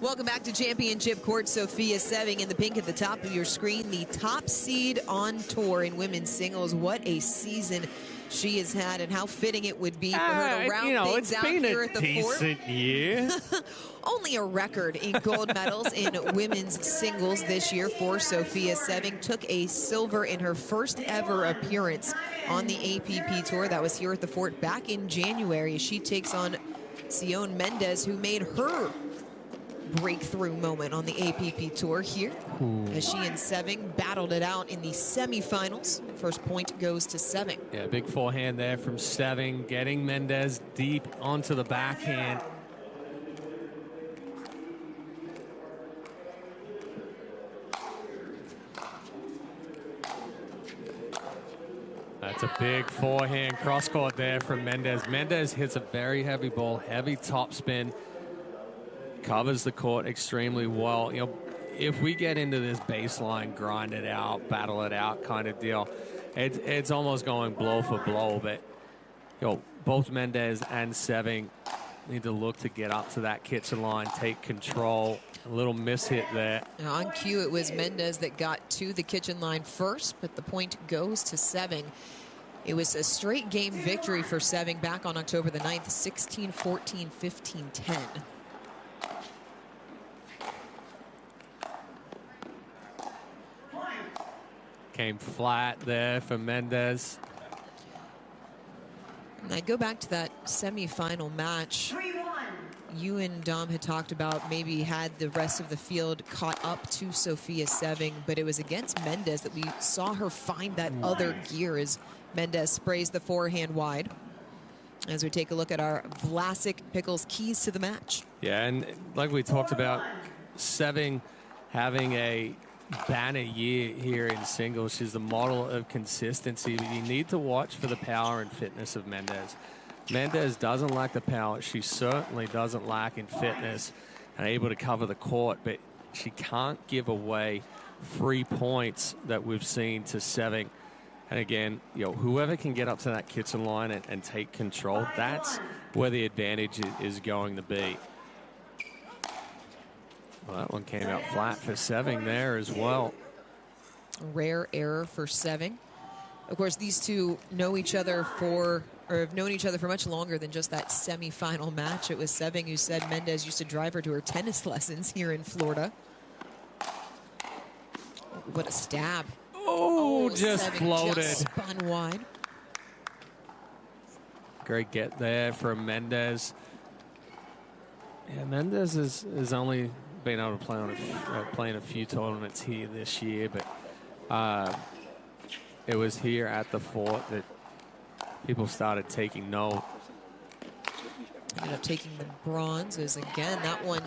Welcome back to Championship Court. Sofia Seving in the pink at the top of your screen, the top seed on tour in women's singles. What a season she has had, and how fitting it would be for her to round things out here at the fort. It's been a decent year. Only a record in gold medals in women's singles this year for Sofia Seving. Took a silver in her first ever appearance on the APP Tour. That was here at the fort back in January. She takes on Seone Mendez, who made her breakthrough moment on the APP Tour here. As she and Seving battled it out in the semifinals. First point goes to Seving. Yeah, big forehand there from Seving, getting Mendez deep onto the backhand. That's a big forehand cross court there from Mendez. Mendez hits a very heavy ball, heavy topspin. Covers the court extremely well. You know, if we get into this baseline, grind it out, battle it out kind of deal, it's almost going blow for blow. But you know, both Mendez and Seving need to look to get up to that kitchen line, take control. A little mishit there. Now on cue, it was Mendez that got to the kitchen line first, but the point goes to Seving. It was a straight game victory for Seving back on October the 9th, 16-14, 15-10. Came flat there for Mendez. And I go back to that semifinal match. You and Dom had talked about maybe had the rest of the field caught up to Sofia Seving, but it was against Mendez that we saw her find that other gear as Mendez sprays the forehand wide. As we take a look at our Vlasic Pickles keys to the match. Yeah, and like we talked about, Seving having a banner year here in singles. She's the model of consistency, but you need to watch for the power and fitness of Mendez. Mendez doesn't lack the power. She certainly doesn't lack in fitness and able to cover the court, but she can't give away free points that we've seen to Seving. And again, you know, whoever can get up to that kitchen line and take control, that's where the advantage is going to be. Well, that one came out flat for Seving there as well. Rare error for Seving. Of course, these two know each other or have known each other for much longer than just that semifinal match. It was Seving who said Mendez used to drive her to her tennis lessons here in Florida. What a stab. Oh, just Seving floated. Just spun wide. Great get there from Mendez. Yeah, Mendez has only been able to play on play in a few tournaments here this year, but it was here at the fort that people started taking note. Ended up taking the bronze as, again, that one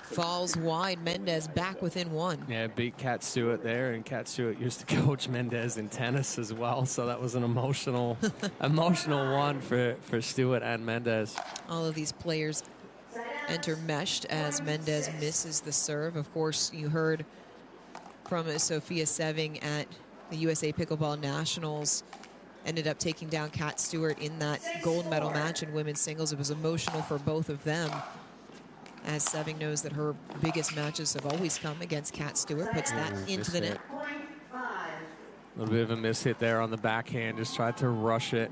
falls wide. Mendez back within one. Yeah, beat Kat Stewart there, and Kat Stewart used to coach Mendez in tennis as well, so that was an emotional one for Stewart and Mendez. All of these players enter meshed as Mendez misses the serve. Of course, you heard from Sofia Seving at the USA Pickleball Nationals. Ended up taking down Kat Stewart in that gold medal match in women's singles. It was emotional for both of them, as Seving knows that her biggest matches have always come against Kat Stewart. Puts that into the net. A little bit of a miss hit there on the backhand. Just tried to rush it.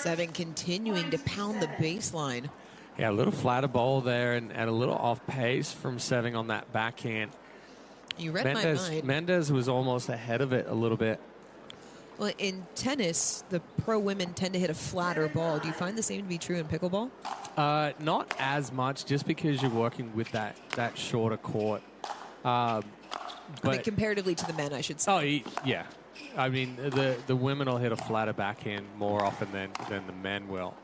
Seving continuing to pound the baseline. Yeah, a little flatter ball there and a little off pace from Seving on that backhand. You read my mind. Mendez was almost ahead of it a little bit. Well, in tennis, the pro women tend to hit a flatter ball. Do you find the same to be true in pickleball? Not as much, just because you're working with that shorter court. I mean, comparatively to the men, I should say. Oh, yeah. I mean, the women will hit a flatter backhand more often than the men will.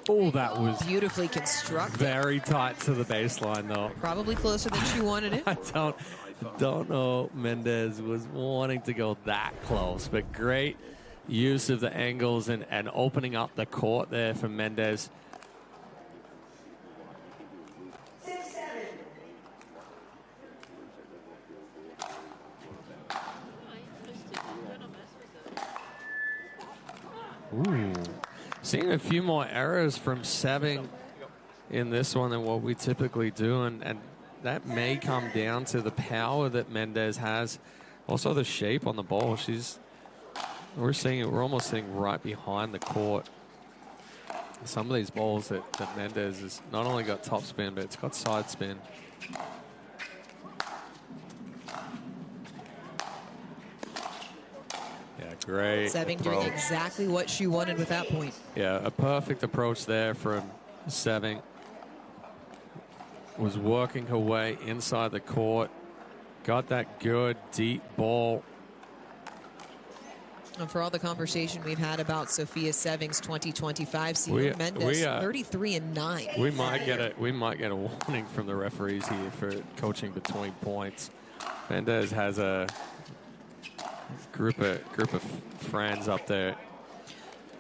Oh, that was beautifully constructed. Very tight to the baseline, though. Probably closer than she wanted it. I don't know Mendez was wanting to go that close, but great use of the angles and opening up the court there for Mendez. Ooh. Seeing a few more errors from serving in this one than what we typically do, and that may come down to the power that Mendez has. Also the shape on the ball. We're almost sitting right behind the court. Some of these balls that Mendez has not only got top spin, but it's got side spin. Yeah, great. Seving doing exactly what she wanted with that point. Yeah, a perfect approach there from Seving. Was working her way inside the court. Got that good deep ball. And for all the conversation we've had about Sofia Seving's 2025 season, Mendez 33-9. We might get a warning from the referees here for coaching between points. Mendez has a group of friends up there.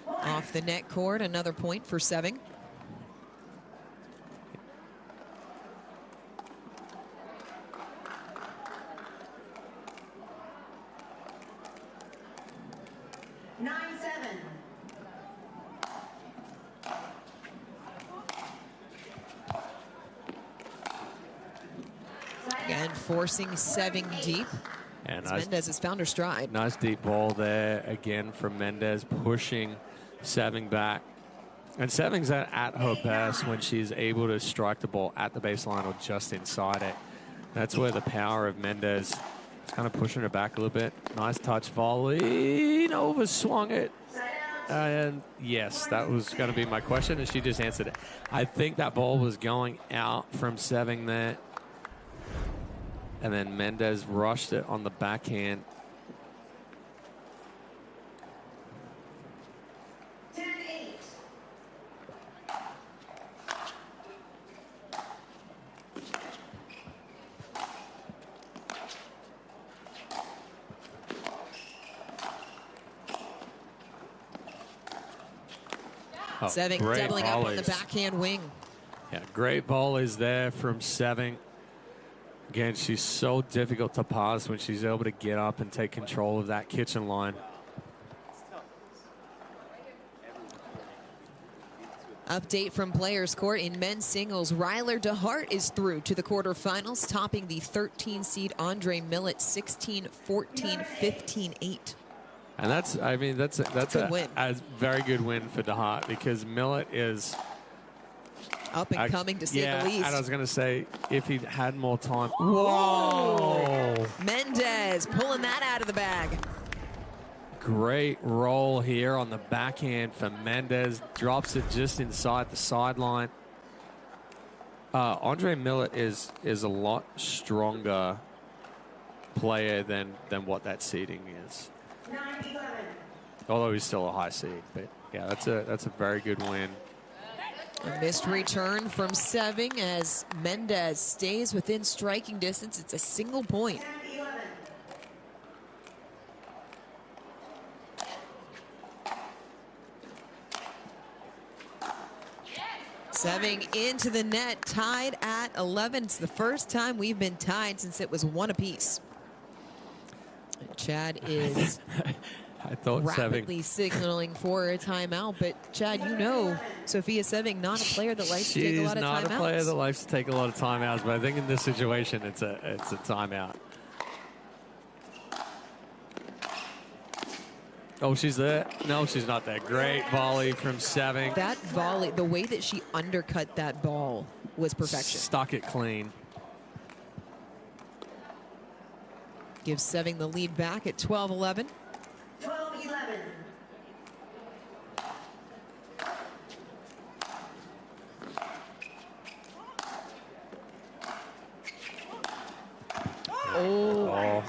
Off the net court, another point for Seving. Again, forcing Seving deep. And Mendez has found her stride. Nice deep ball there again from Mendez, pushing Seving back. And Seving's at her best when she's able to strike the ball at the baseline or just inside it. That's where the power of Mendez is kind of pushing her back a little bit. Nice touch volley. Overswung it. And yes, that was going to be my question, and she just answered it. I think that ball was going out from Seving there. And then Mendez rushed it on the backhand. Seving doubling up on the backhand wing. Yeah, great volleys there from Seving. Again, she's so difficult to pass when she's able to get up and take control of that kitchen line. Update from Players Court in men's singles. Ryler DeHart is through to the quarterfinals, topping the 13 seed Andre Millett 16-14, 15-8. And that's a very good win for DeHart, because Millett is up and coming, to say the least. And I was going to say, if he'd had more time. Whoa! Mendez pulling that out of the bag. Great roll here on the backhand for Mendez. Drops it just inside the sideline. Andre Millett is a lot stronger player than what that seeding is. Although he's still a high seed, but yeah, that's a very good win. A missed return from Seving as Mendez stays within striking distance. It's a single point. Seving into the net, tied at 11. It's the first time we've been tied since it was one apiece. And Chad is I thought rapidly signaling for a timeout, but Chad, you know, Sofia Seving, not a player that likes to take a lot of timeouts. She's not a player that likes to take a lot of timeouts, but I think in this situation, it's a timeout. Oh, she's there. No, she's not there. Great volley from Seving. That volley, the way that she undercut that ball was perfection. Stuck it clean. Gives Seving the lead back at 12-11. 12-11.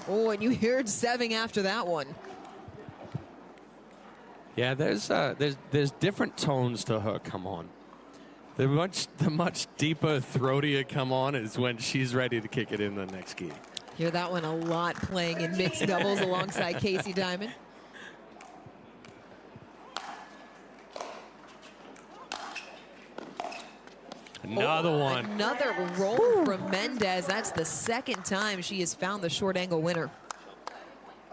Oh, and you heard Seving after that one. Yeah, there's different tones to her come on. The much deeper, throatier come on is when she's ready to kick it in the next gear. Hear that one a lot playing in mixed doubles alongside Casey Diamond. Another one. Another roll from Mendez. That's the second time she has found the short angle winner.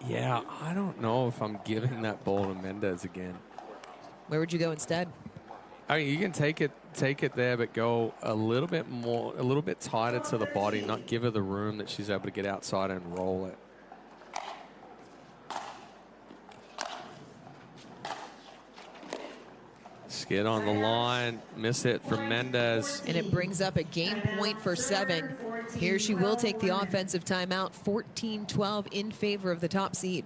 Yeah, I don't know if I'm giving that ball to Mendez again. Where would you go instead? I mean, you can take it there, but go a little bit tighter to the body, not give her the room that she's able to get outside and roll it. Skid on the line, miss it from Mendez. And it brings up a game point for 7. Here she will take the offensive timeout, 14-12 in favor of the top seed.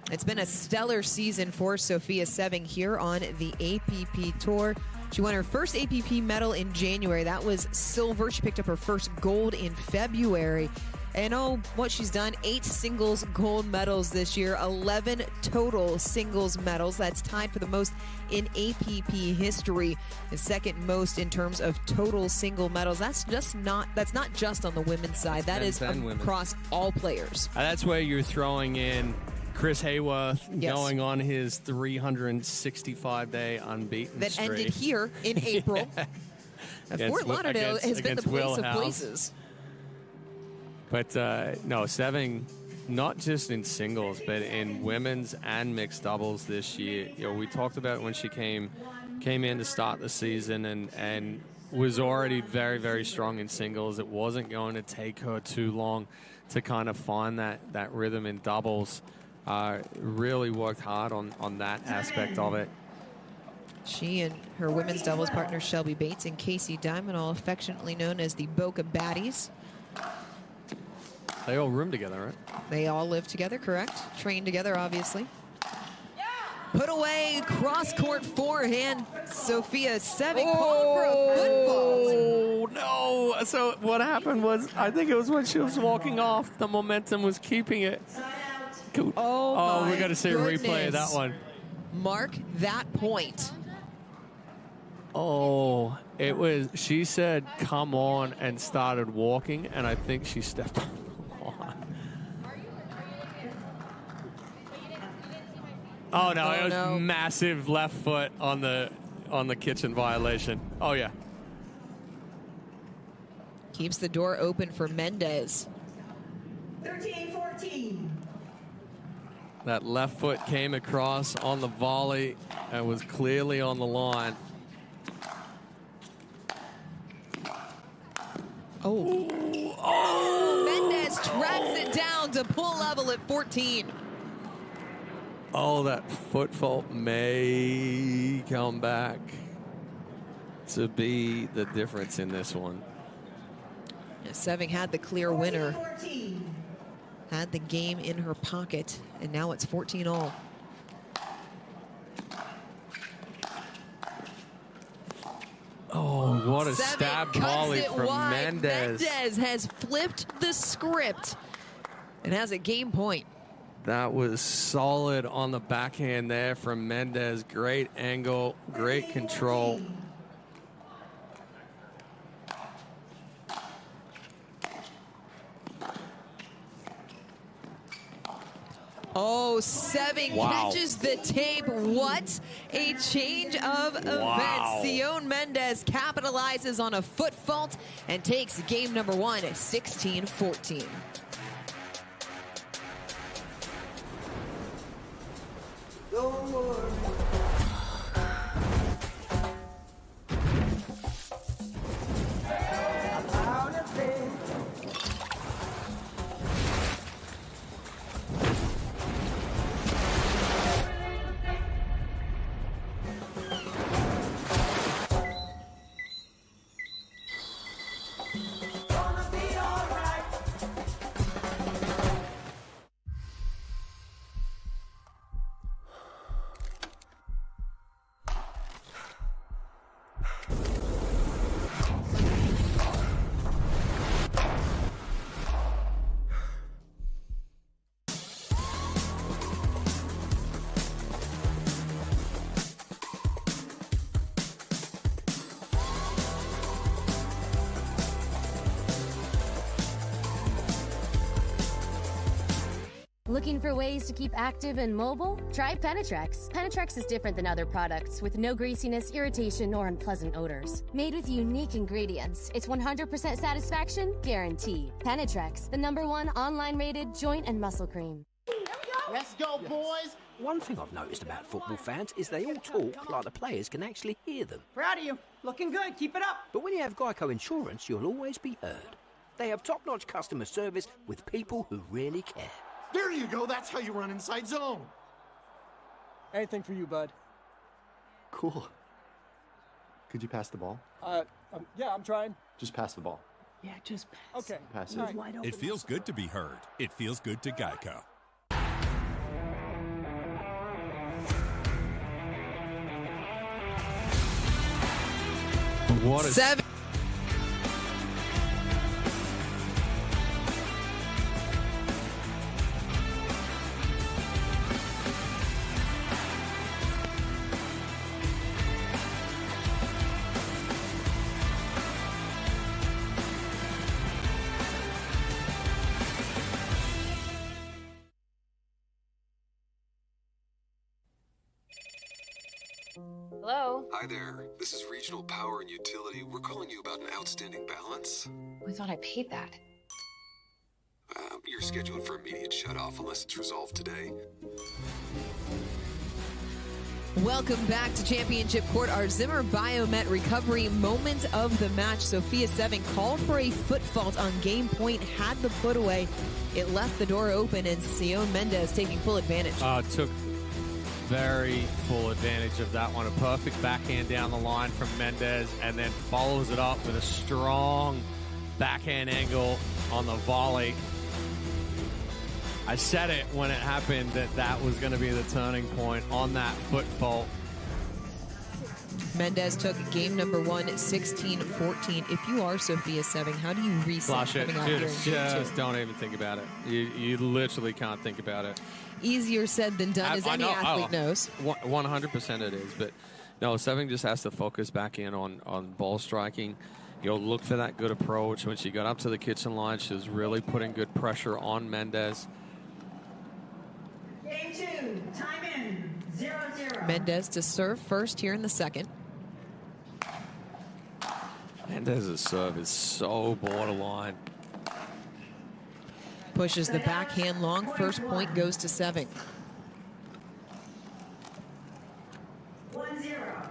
It's been a stellar season for Sofia Seving here on the APP Tour. She won her first APP medal in January. That was silver. She picked up her first gold in February. And what she's done, 8 singles gold medals this year, 11 total singles medals. That's tied for the most in APP history, the second most in terms of total single medals. That's not just on the women's side. That is across all players. That's where you're throwing in Chris Hayworth going on his 365-day unbeaten that streak. Ended here in April. Fort Lauderdale has been the place of places. But no, Seving, not just in singles, but in women's and mixed doubles this year. You know, we talked about when she came in to start the season and was already very, very strong in singles. It wasn't going to take her too long to kind of find that rhythm in doubles. Really worked hard on that aspect of it. She and her women's doubles partner Shelby Bates and Casey Diamond, all affectionately known as the Boca Baddies. They all room together, right? They all live together, correct? Train together, obviously. Put away, cross-court forehand. Sofia Seving calling for a football. Oh, no. So what happened was, I think it was when she was walking off, the momentum was keeping it. Oh, we got to see a replay of that one. Mark that point. Oh, it was, she said, come on, and started walking, and I think she stepped on the lawn. Oh, no, it was massive left foot on the kitchen violation. Oh, yeah. Keeps the door open for Mendez. 13-14. That left foot came across on the volley and was clearly on the line. Mendez tracks it down to pull level at 14. Oh, that foot fault may come back to be the difference in this one. Seving had the clear winner. Had the game in her pocket, and now it's 14-all. Oh, what a stab volley from Mendez. Mendez has flipped the script and has a game point. That was solid on the backhand there from Mendez. Great angle, great control. Oh, Seving catches the tape. What a change of events. Seone Mendez capitalizes on a foot fault and takes game number 1 at 16-14. Don't worry. Looking for ways to keep active and mobile? Try Penetrex. Penetrex is different than other products with no greasiness, irritation, or unpleasant odors. Made with unique ingredients, it's 100% satisfaction guaranteed. Penetrex, the #1 online rated joint and muscle cream. Let's go, boys! One thing I've noticed about football fans is they all talk like the players can actually hear them. Proud of you. Looking good. Keep it up. But when you have GEICO insurance, you'll always be heard. They have top-notch customer service with people who really care. There you go. That's how you run inside zone. Anything for you, bud. Cool. Could you pass the ball? Yeah, I'm trying. Just pass the ball. Yeah, just pass. Okay. Pass it. Right. It feels good to be heard. It feels good to GEICO. What a 7. Hello? Hi there. This is Regional Power and Utility. We're calling you about an outstanding balance. I thought I paid that. You're scheduled for immediate shutoff unless it's resolved today. Welcome back to Championship Court. Our Zimmer Biomet recovery moment of the match. Sofia 7 called for a foot fault on game point, had the put away. It left the door open, and Seone Mendez taking full advantage. Took very full advantage of that one. A perfect backhand down the line from Mendez, and then follows it up with a strong backhand angle on the volley. I said it when it happened that was going to be the turning point on that foot fault. Mendez took game number 1, 16-14. If you are Sofia 7, how do you reset Flush it. coming out here in game 2? Just don't even think about it. You literally can't think about it. Easier said than done, as any athlete knows. 100% it is. But no, 7 just has to focus back in on ball striking. You'll look for that good approach. When she got up to the kitchen line, she was really putting good pressure on Mendez. Game 2. Time in. 0-0. Mendez to serve first here in the second. Mendez's serve is so borderline. Pushes the backhand long. First point goes to 7. 1-0.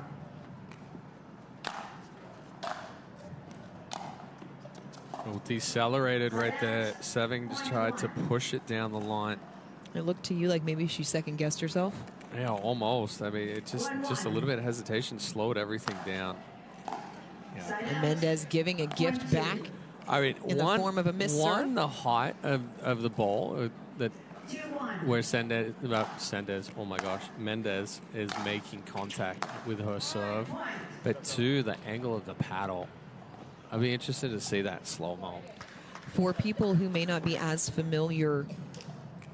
Oh, decelerated right there. 7 just tried to push it down the line. It looked to you like maybe she second-guessed herself. Yeah, almost. I mean, it just a little bit of hesitation slowed everything down. Yeah. And Mendez giving a gift back. I mean, in the form of a miss serve. The height of the ball that where oh my gosh, Mendez is making contact with her serve, but 2, the angle of the paddle. I'd be interested to see that slow-mo. For people who may not be as familiar,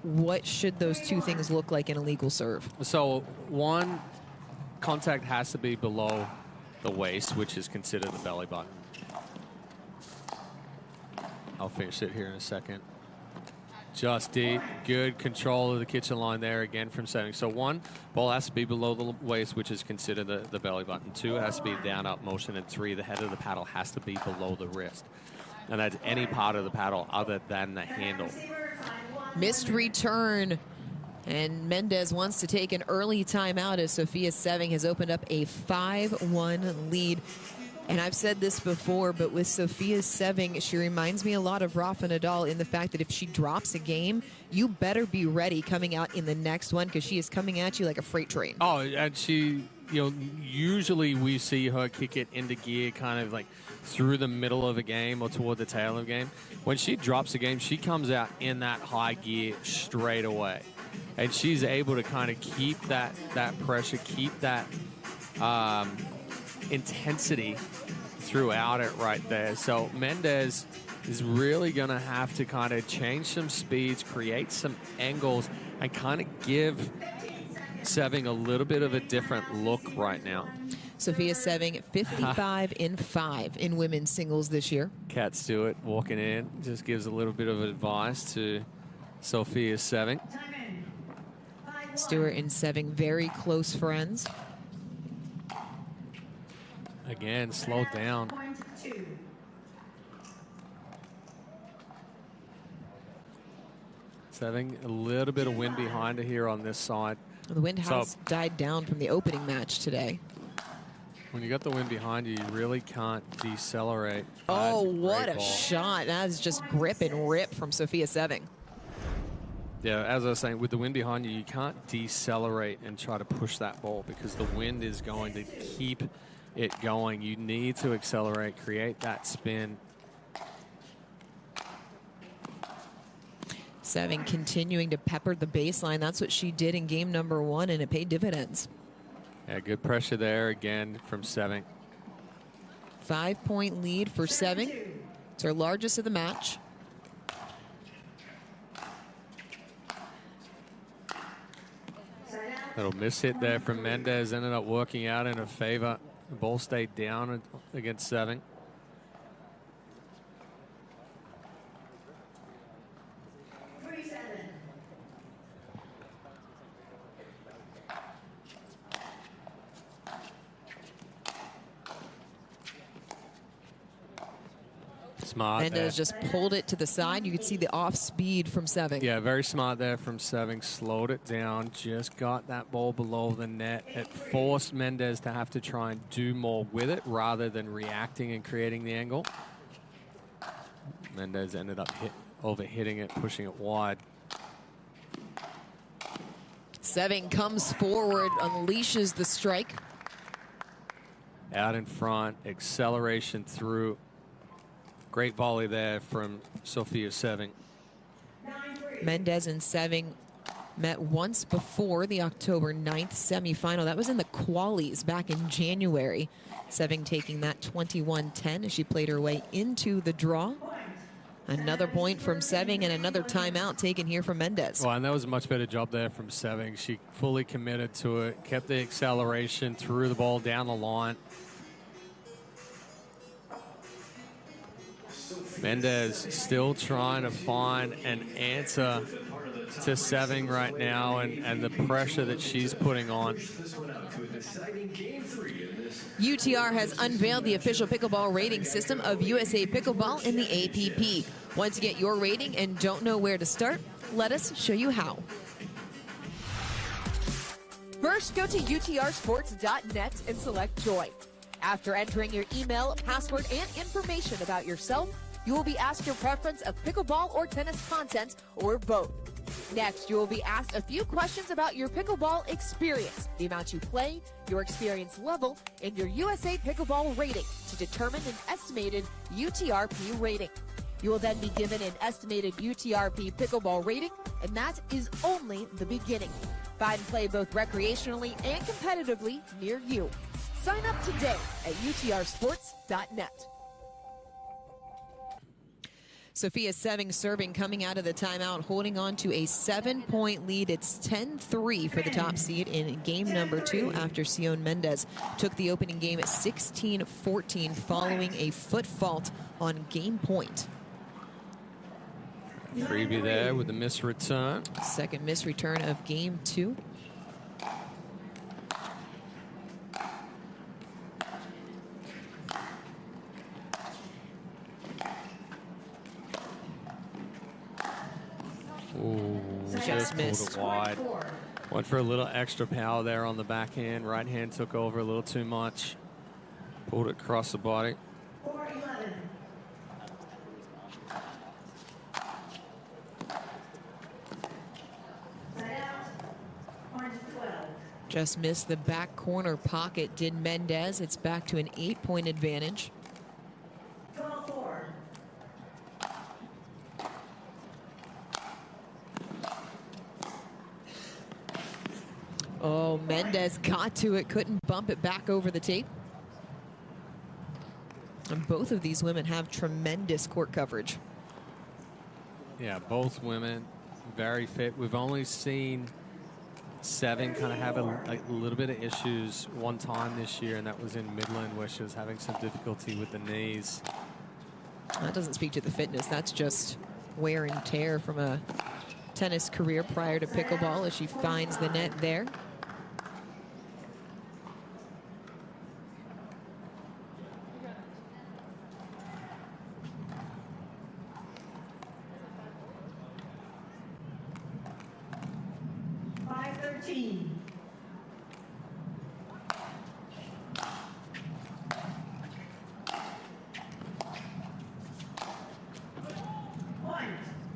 what should those 2 things look like in a legal serve? So 1, contact has to be below the waist, which is considered the belly button. I'll finish it here in a second. Just deep, good control of the kitchen line there again from 7. So 1, ball has to be below the waist, which is considered the belly button. 2, it has to be down up motion. And 3, the head of the paddle has to be below the wrist. And that's any part of the paddle other than the handle. Missed return. And Mendez wants to take an early timeout as Sofia 7 has opened up a 5-1 lead. And I've said this before, but with Sofia 7, she reminds me a lot of Rafa Nadal in the fact that if she drops a game, you better be ready coming out in the next one, because she is coming at you like a freight train. Oh, and she, usually we see her kick it into gear kind of like through the middle of a game or toward the tail of a game. When she drops a game, she comes out in that high gear straight away. And she's able to kind of keep that pressure, keep that intensity throughout it right there. So Mendez is really going to have to kind of change some speeds, create some angles, and kind of give 7 a little bit of a different look right now. Sofia 7, 55 in 5 in women's singles this year. Kat Stewart walking in just gives a little bit of advice to Sofia 7. Stewart and Seving, very close friends. Again, slowed down. Seving a little bit of wind behind her here on this side. The wind has died down from the opening match today. When you got the wind behind you, you really can't decelerate. Oh, what a shot. That is just grip and rip from Sofia Seving. Yeah, as I was saying, with the wind behind you, you can't decelerate and try to push that ball because the wind is going to keep it going. You need to accelerate, create that spin. Seving continuing to pepper the baseline. That's what she did in game number 1, and it paid dividends. Yeah, good pressure there again from Seving. 5-point lead for Seving. It's her largest of the match. Little miss hit there from Mendez, ended up working out in her favor. The ball stayed down against Seving. Smart Mendez there. just pulled it to the side. You could see the off speed from Seving. Yeah, very smart there from Seving. Slowed it down, just got that ball below the net. It forced Mendez to have to try and do more with it rather than reacting and creating the angle. Mendez ended up overhitting it, pushing it wide. Seving comes forward, unleashes the strike. Out in front, acceleration through. Great volley there from Sofia Seving. Mendez and Seving met once before the October 9th semifinal. That was in the qualies back in January. Seving taking that 21-10 as she played her way into the draw. Another point from Seving and another timeout taken here from Mendez. Well, and that was a much better job there from Seving. She fully committed to it, kept the acceleration, threw the ball down the line. Mendez still trying to find an answer to Seving right now and the pressure that she's putting on. UTR has unveiled the official pickleball rating system of USA Pickleball in the APP. Want to get your rating and don't know where to start? Let us show you how. First, go to utrsports.net and select Join. After entering your email, password, and information about yourself, you will be asked your preference of pickleball or tennis content, or both. Next, you will be asked a few questions about your pickleball experience, the amount you play, your experience level, and your USA Pickleball rating to determine an estimated UTRP rating. You will then be given an estimated UTRP pickleball rating, and that is only the beginning. Find and play both recreationally and competitively near you. Sign up today at utrsports.net. Sofia Seving serving, coming out of the timeout, holding on to a 7-point lead. It's 10-3 for the top seed in game number 2 after Seone Mendez took the opening game at 16-14 following a foot fault on game point. Freebie there with the missed return. Second missed return of game 2. Ooh, just pulled it wide. Went for a little extra power there on the backhand. Right hand took over a little too much. Pulled it across the body. Just missed the back corner pocket, did Mendez. It's back to an 8-point advantage. Oh, Mendez got to it, couldn't bump it back over the tape. And both of these women have tremendous court coverage. Yeah, both women very fit. We've only seen Seving kind of have a little bit of issues one time this year, and that was in Midland, where she was having some difficulty with the knees. That doesn't speak to the fitness. That's just wear and tear from a tennis career prior to pickleball as she finds the net there.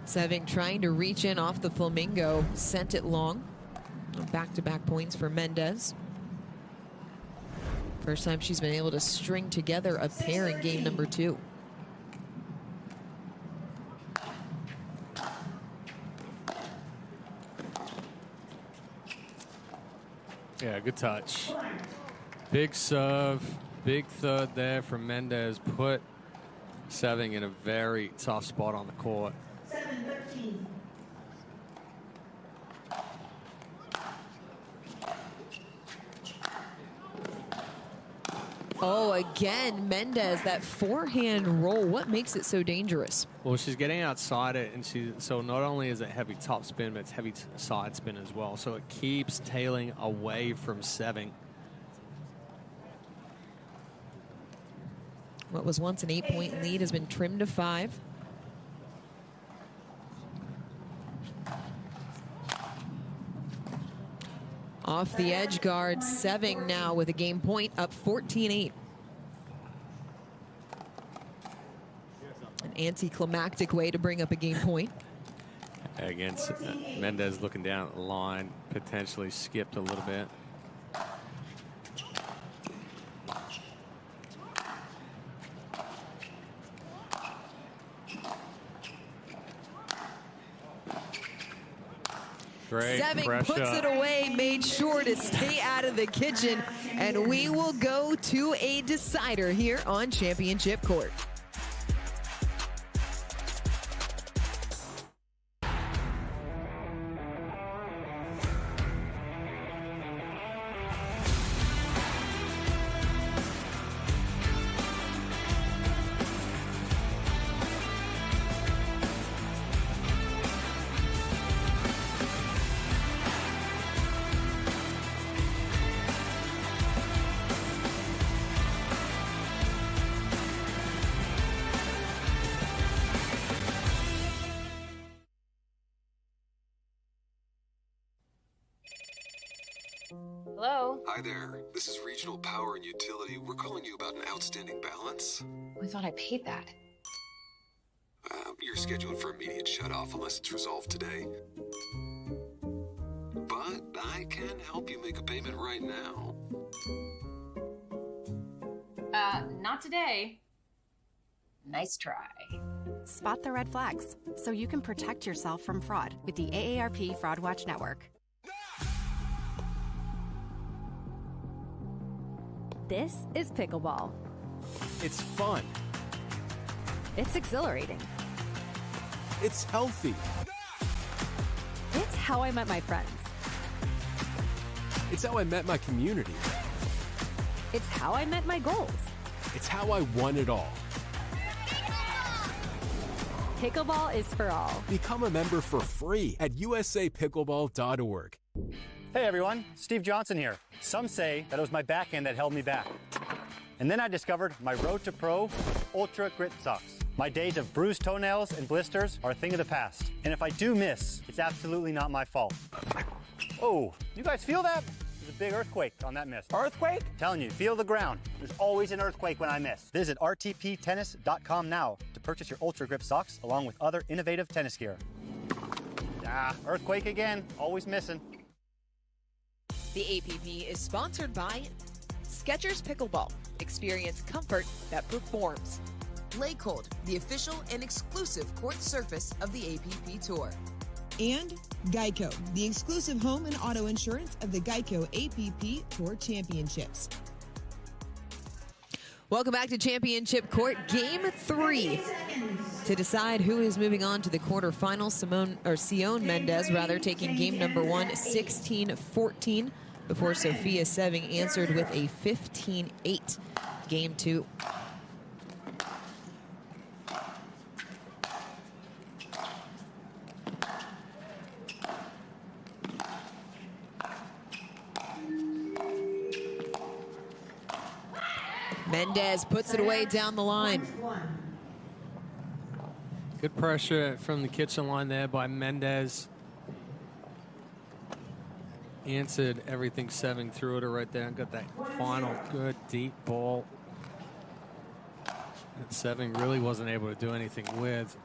Seving trying to reach in off the flamingo, sent it long. Back-to-back points for Mendez. First time she's been able to string together a pair in game number 2. Yeah, good touch. Big serve, big third there from Mendez. Put Seving in a very tough spot on the court. 7-13. Oh, again, Mendez, that forehand roll. What makes it so dangerous? Well, she's getting outside it, and so not only is it heavy top spin, but it's heavy side spin as well. So it keeps tailing away from Seving. What was once an 8-point lead has been trimmed to 5. Off the edge guard, Seving now with a game point, up 14-8. An anticlimactic way to bring up a game point. Against Mendez looking down at the line, potentially skipped a little bit. Great Seving pressure. puts it away, made sure to stay out of the kitchen, and we will go to a decider here on Championship Court. Hello? Hi there. This is Regional Power and Utility. We're calling you about an outstanding balance. I thought I paid that. You're scheduled for immediate shutoff unless it's resolved today. But I can help you make a payment right now. Not today. Nice try. Spot the red flags so you can protect yourself from fraud with the AARP Fraud Watch Network. This is pickleball. It's fun. It's exhilarating. It's healthy. It's how I met my friends. It's how I met my community. It's how I met my goals. It's how I won it all. Pickleball is for all. Become a member for free at usapickleball.org. Hey everyone, Steve Johnson here. Some say that it was my backhand that held me back. And then I discovered my Road to Pro Ultra Grit Socks. My days of bruised toenails and blisters are a thing of the past. And if I do miss, it's absolutely not my fault. Oh, you guys feel that? There's a big earthquake on that miss. Earthquake? I'm telling you, feel the ground. There's always an earthquake when I miss. Visit rtptennis.com now to purchase your Ultra Grip socks along with other innovative tennis gear. Earthquake again, always missing. The APP is sponsored by Skechers Pickleball. Experience comfort that performs. Lay Cold, the official and exclusive court surface of the APP Tour. And GEICO, the exclusive home and auto insurance of the GEICO APP Tour Championships. Welcome back to Championship Court, Game 3. To decide who is moving on to the quarterfinals, Seone Mendez taking game number 1, 16-14, before Sofia Seving answered with a 15-8. Game 2. Mendez puts it away down the line. Good pressure from the kitchen line there by Mendez. Answered everything. Seving threw it right there and got that final good deep ball that Seving really wasn't able to do anything with.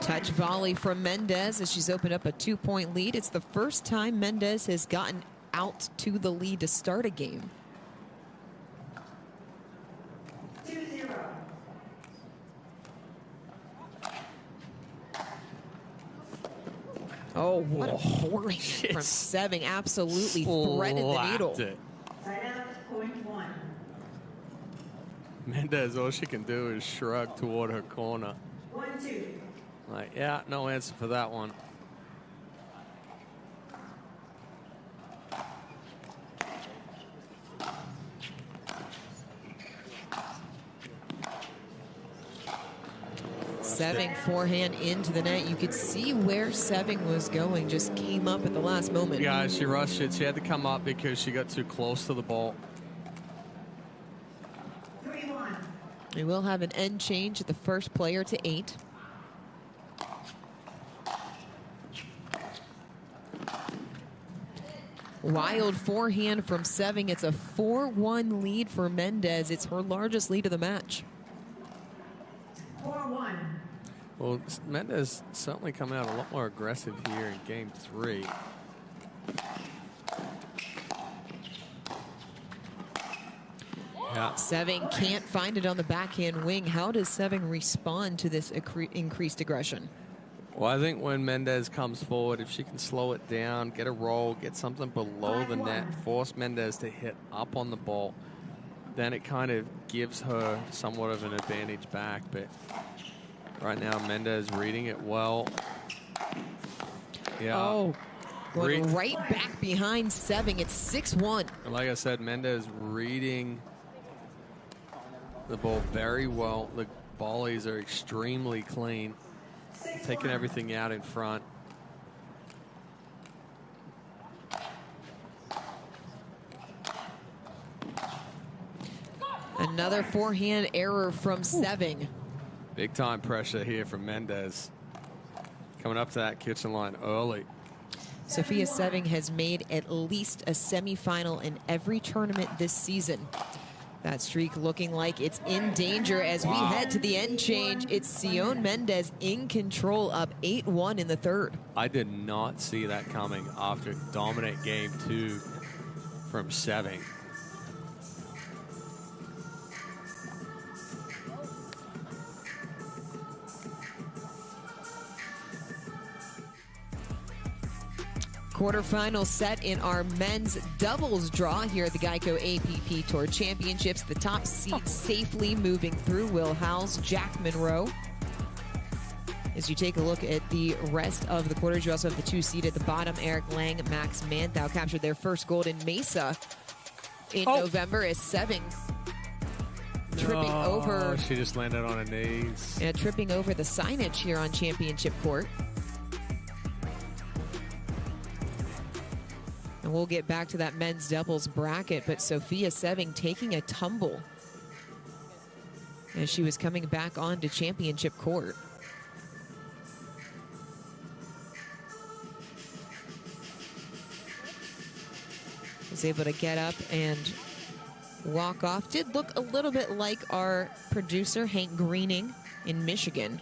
Touch volley from Mendez as she's opened up a 2-point lead. It's the first time Mendez has gotten out to the lead to start a game. 2-0. Oh, what a forehand from Seving. Absolutely threaded the needle. Point 1. Mendez, all she can do is shrug toward her corner. 1-2. Like, yeah, no answer for that one. Seving forehand into the net. You could see where Seving was going. Just came up at the last moment. Yeah, she rushed it. She had to come up because she got too close to the ball. 3-1. We will have an end change at the first player to 8. Wild forehand from Seving. It's a 4-1 lead for Mendez. It's her largest lead of the match. 4-1. Well, Mendez certainly coming out a lot more aggressive here in game 3. Yeah. Seving can't find it on the backhand wing. How does Seving respond to this increased aggression? Well, I think when Mendez comes forward, if she can slow it down, get a roll, get something below the net, force Mendez to hit up on the ball, then it kind of gives her somewhat of an advantage back. But right now, Mendez reading it well. Yeah. Oh, going right back behind Seving. It's 6-1. And like I said, Mendez reading the ball very well. The volleys are extremely clean. Taking everything out in front. Another forehand error from Seving. Big time pressure here from Mendez. Coming up to that kitchen line early. Sofia Seving has made at least a semifinal in every tournament this season. That streak looking like it's in danger as we head to the end change. It's Seone Mendez in control, up 8-1 in the third. I did not see that coming after dominant game 2 from Seving. Quarterfinal set in our men's doubles draw here at the GEICO APP Tour Championships. The top seed safely moving through will house Jack Monroe. As you take a look at the rest of the quarters, you also have the 2 seed at the bottom. Eric Lang, Max Manthau captured their first gold in Mesa in November as Seving tripping over. She just landed on her knees. Yeah, tripping over the signage here on championship court. And we'll get back to that men's doubles bracket, but Sofia Seving taking a tumble as she was coming back onto championship court. Was able to get up and walk off. Did look a little bit like our producer, Hank Greening, in Michigan.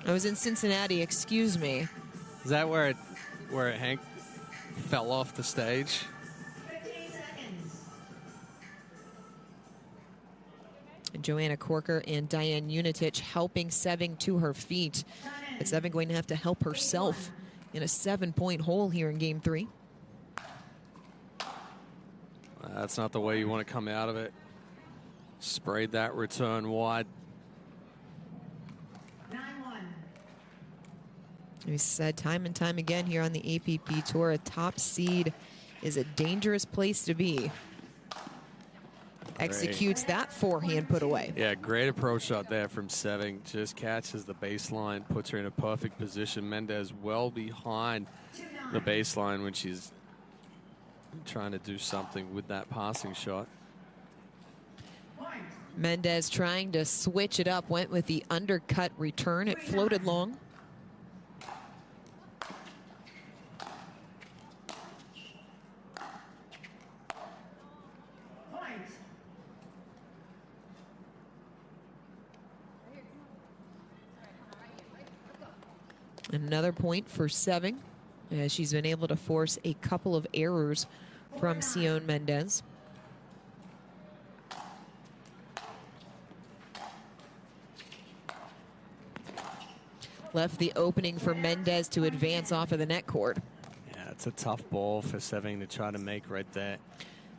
I was in Cincinnati, excuse me. Is that where Hank fell off the stage? 15 seconds. And Joanna Corker and Diane Unitich helping Seving to her feet. But Seving going to have to help herself in a 7-point hole here in game 3. That's not the way you want to come out of it. Sprayed that return wide. 9-1. We said time and time again here on the APP Tour, a top seed is a dangerous place to be. Executes that forehand put away. Yeah, great approach shot there from Seving. Just catches the baseline, puts her in a perfect position. Mendez well behind the baseline when she's trying to do something with that passing shot. Mendez trying to switch it up, went with the undercut return. It floated long. Another point for Seone, as she's been able to force a couple of errors from Seone Mendez. Left the opening for Mendez to advance off of the net cord. Yeah, it's a tough ball for Seone to try to make right there.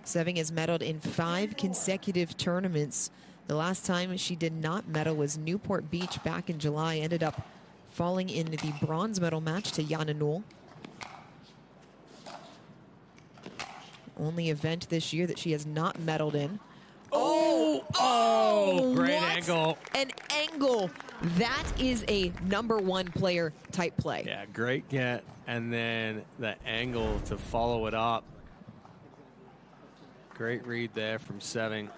Seone has medaled in 5 consecutive tournaments. The last time she did not medal was Newport Beach back in July. Ended up falling in the bronze medal match to Jana Null. Only event this year that she has not medaled in. Oh, great what angle. An angle. That is a #1 player type play. Yeah, great get. And then the angle to follow it up. Great read there from Seone.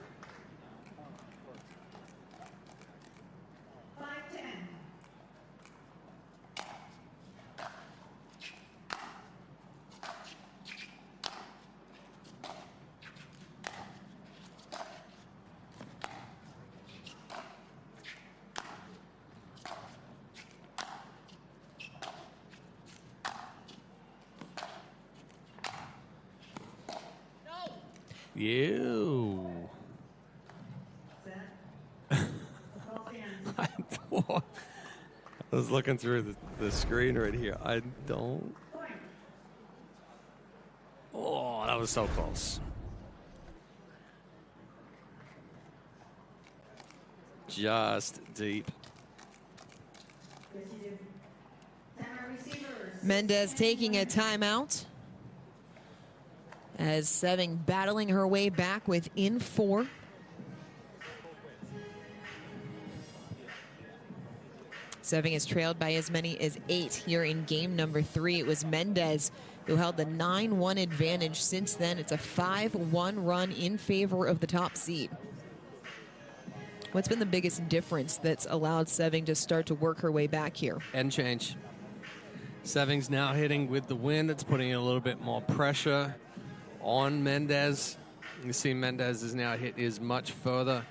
You. I was looking through the screen right here. I don't. Oh, that was so close. Just deep. Mendez taking a timeout, as Seone battling her way back within 4. Seone is trailed by as many as 8 here in game number 3. It was Mendez who held the 9-1 advantage. Since then, it's a 5-1 run in favor of the top seed. What's been the biggest difference that's allowed Seone to start to work her way back here? End change. Seone's now hitting with the wind. It's putting a little bit more pressure on Mendez. You see Mendez is now is much further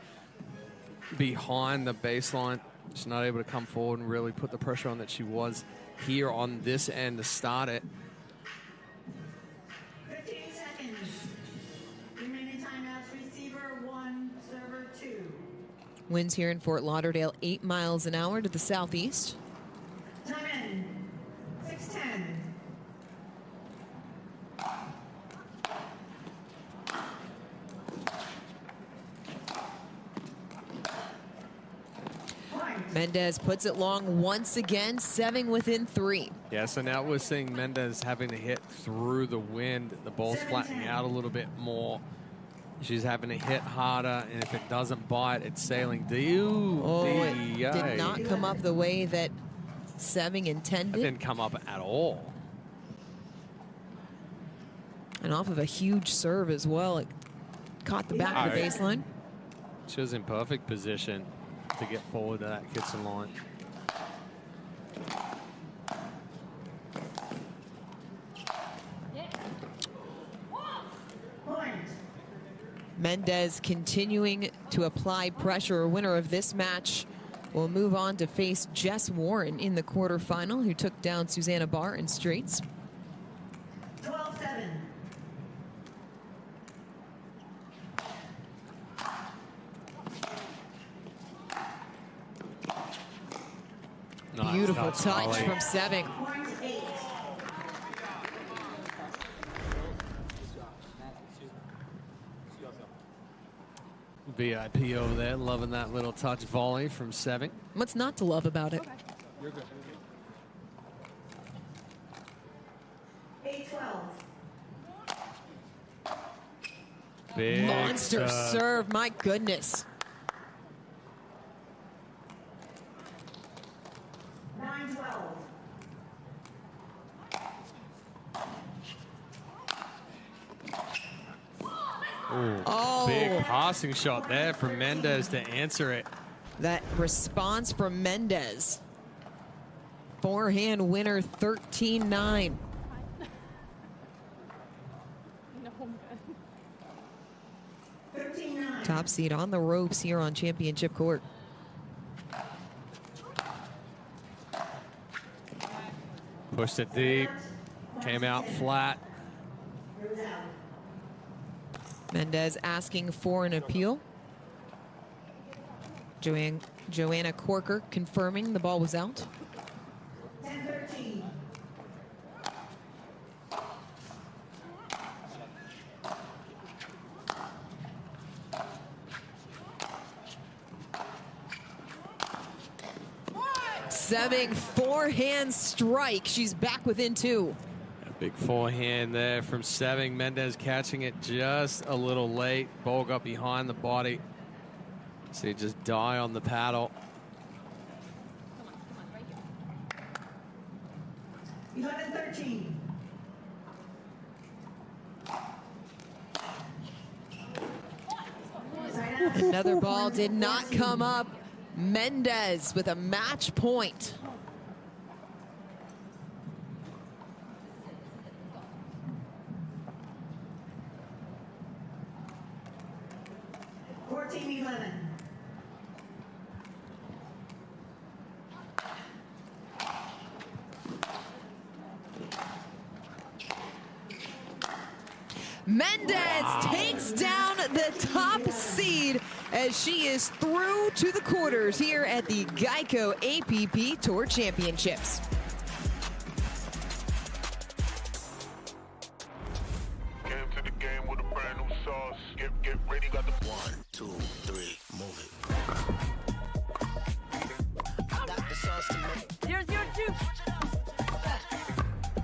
behind the baseline. She's not able to come forward and really put the pressure on that she was here on this end to start it. 15 seconds. Remaining timeouts, receiver 1, server 2. Winds here in Fort Lauderdale 8 miles an hour to the southeast. Time in. 6:10. Mendez puts it long once again, Seone within 3. Yeah, so now we're seeing Mendez having to hit through the wind. The ball's flattening out a little bit more. She's having to hit harder, and if it doesn't bite, it's sailing deep. Oh, it did not come up the way that Seone intended. It didn't come up at all. And off of a huge serve as well. It caught the back of the baseline. She was in perfect position to get forward to that kitchen line. Mendez continuing to apply pressure. A winner of this match will move on to face Jess Warren in the quarterfinal, who took down Susanna Barr in straights. 12-7. Nice. Beautiful touch from Seone. Point 8. VIP over there, loving that little touch volley from Seone. What's not to love about it? You're good. 8-12. Big Monster serve, my goodness. 9-12. Big passing shot there from Mendez to answer it. That response from Mendez. Forehand winner, 13-9. Top seed on the ropes here on championship court. Pushed it deep, came out flat. Mendez asking for an appeal. Joanna Corker confirming the ball was out. 10-13. Seving forehand strike. She's back within 2. A big forehand there from Seving. Mendez catching it just a little late. Ball got behind the body. So you just die on the paddle. 11-13. Another ball did not come up. Mendez with a match point. Mendez takes down the top seed as she is through to the quarters here at the GEICO APP Tour Championships. Came to the game with a brand new sauce. Get ready, got the 1, 2, 3, move it. I got the sauce to make. 0-0-2.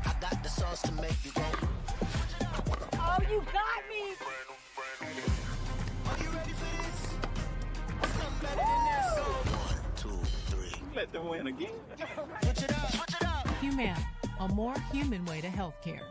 I got the sauce to make you go. Oh, you got me! Are you ready for this? Something better than this. 1, 2, 3. Let them win again. Switch it up, switch it up. Humana, a more human way to healthcare.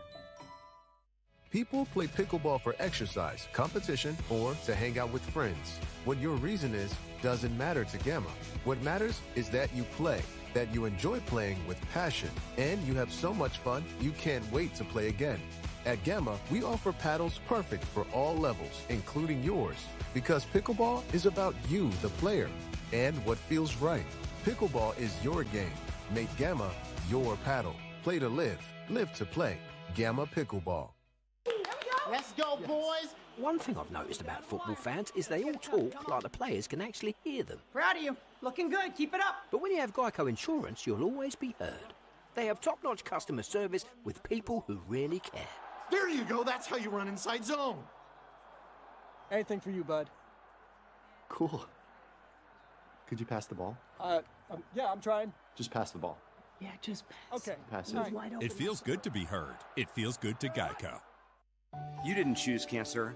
People play pickleball for exercise, competition, or to hang out with friends. What your reason is doesn't matter to Gamma. What matters is that you play, that you enjoy playing with passion, and you have so much fun you can't wait to play again. At Gamma, we offer paddles perfect for all levels, including yours, because pickleball is about you, the player, and what feels right. Pickleball is your game. Make Gamma your paddle. Play to live, live to play. Gamma Pickleball. Let's go, boys! One thing I've noticed about football fans is they all talk like the players can actually hear them. Proud of you. Looking good. Keep it up. But when you have GEICO insurance, you'll always be heard. They have top-notch customer service with people who really care. There you go. That's how you run inside zone. Anything for you, bud. Cool. Could you pass the ball? Yeah, I'm trying. Just pass the ball. Yeah, just pass. Okay. Pass it. Right. It feels good to be heard. It feels good to GEICO. You didn't choose cancer,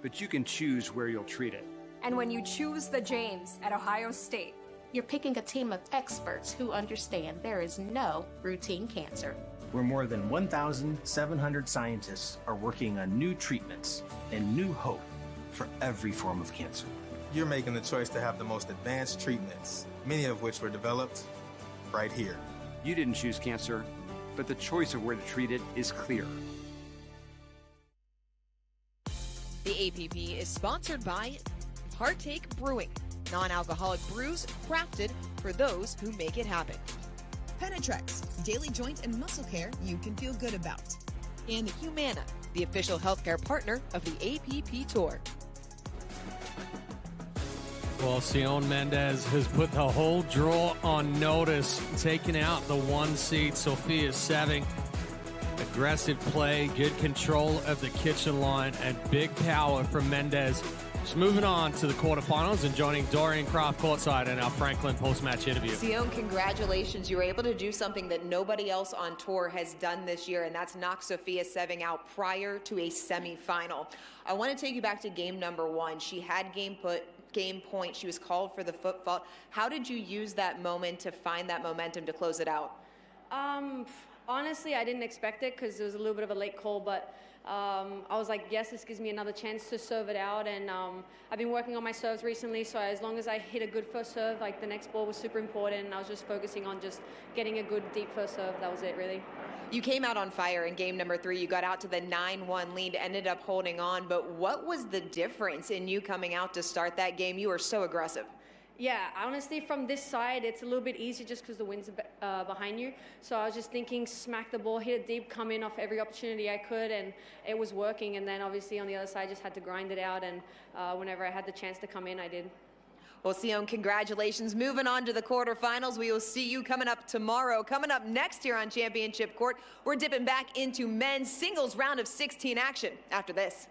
but you can choose where you'll treat it. And when you choose the James at Ohio State, you're picking a team of experts who understand there is no routine cancer. Where more than 1,700 scientists are working on new treatments and new hope for every form of cancer. You're making the choice to have the most advanced treatments, many of which were developed right here. You didn't choose cancer, but the choice of where to treat it is clear. The APP is sponsored by Partake Brewing, non-alcoholic brews crafted for those who make it happen. Penetrex, daily joint and muscle care you can feel good about. And Humana, the official healthcare partner of the APP Tour. Well, Seone Mendez has put the whole draw on notice, taking out the 1 seed, Sofia Seving. Aggressive play, good control of the kitchen line, and big power from Mendez. Just moving on to the quarterfinals and joining Dorian Kraft courtside in our Franklin post-match interview. Seone, congratulations. You were able to do something that nobody else on tour has done this year, and that's knock Sofia Seving out prior to a semifinal. I want to take you back to game number 1. She had game point. She was called for the foot fault. How did you use that moment to find that momentum to close it out? Honestly, I didn't expect it because it was a little bit of a late call, but I was like, yes, this gives me another chance to serve it out, and I've been working on my serves recently, so as long as I hit a good first serve, like the next ball was super important, and I was just focusing on just getting a good deep first serve. That was it, really. You came out on fire in game number 3. You got out to the 9-1 lead, ended up holding on, but what was the difference in you coming out to start that game? You were so aggressive. Yeah, honestly, from this side, it's a little bit easier just because the wind's behind you. So I was just thinking, smack the ball, hit it deep, come in off every opportunity I could, and it was working. And then obviously on the other side, just had to grind it out. And whenever I had the chance to come in, I did. Well, Seone, congratulations. Moving on to the quarterfinals. We will see you coming up tomorrow. Coming up next year on Championship Court, we're dipping back into men's singles round of 16 action after this.